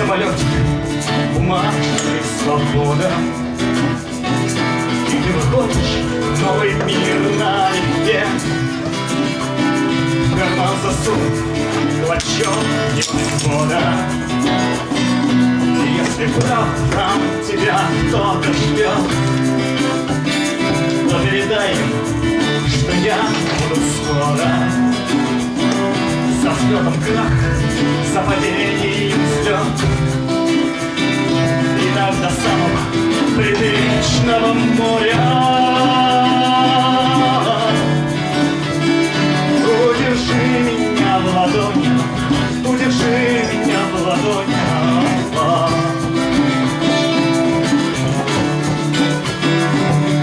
самолетик, ума и свобода. И ты выходишь в новый мир налегке. В карман засунут клочок небосвода. И если вдруг там тебя кто-то ждет, то передай им, что я буду скоро. За взлетом крах, за падением взлет. И так до самого приличного моря. Удержи меня в ладони, удержи меня в ладони.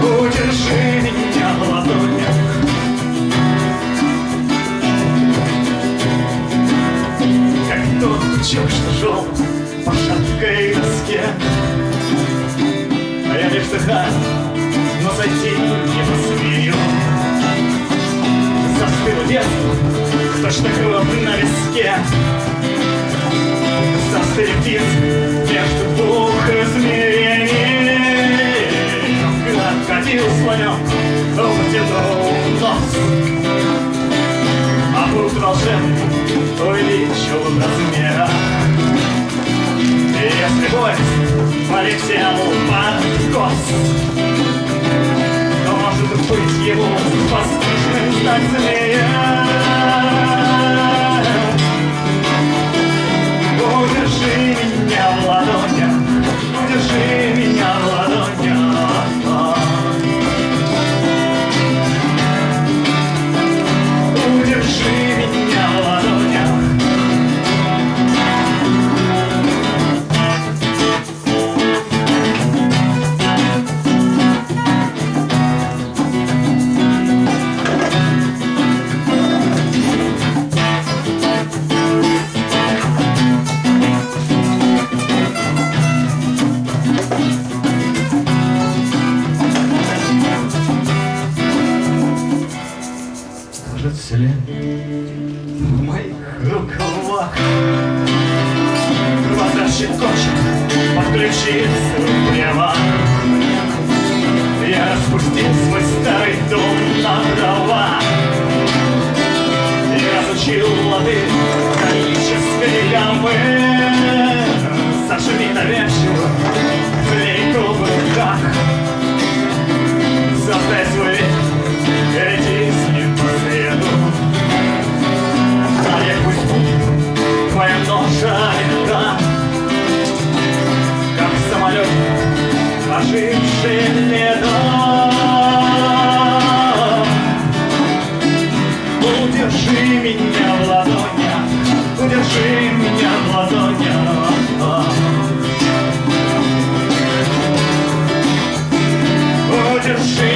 Удержи меня в ладони. Как тот пучок, что шел по шаткой доске. А я лишь вздыхаю, но зайти не посмею. Застыл детство, точно кровь на виске. Застыли птицы между двух измерений. Ходил слонем, вытянул нос, а путь волшебный увеличил размер. И если поезд полетел под откос, то может быть ему воздушным стать змеем. Удержи меня в ладонях, удержи меня в ладонях. Удержи меня в ладонях. Кажется ли в моих рукавах глаза щекочет под ключицу влево. Я распустил свой старый дом на дрова. Я разучил лады конической гаммы. Зажми доверчиво флейку в руках. Создай свой век, иди с ним по среду. А я пусть будет твоя ноша легка, как самолет, оживший летом. Удержи меня в ладонях, удержи меня в ладонях. Удержи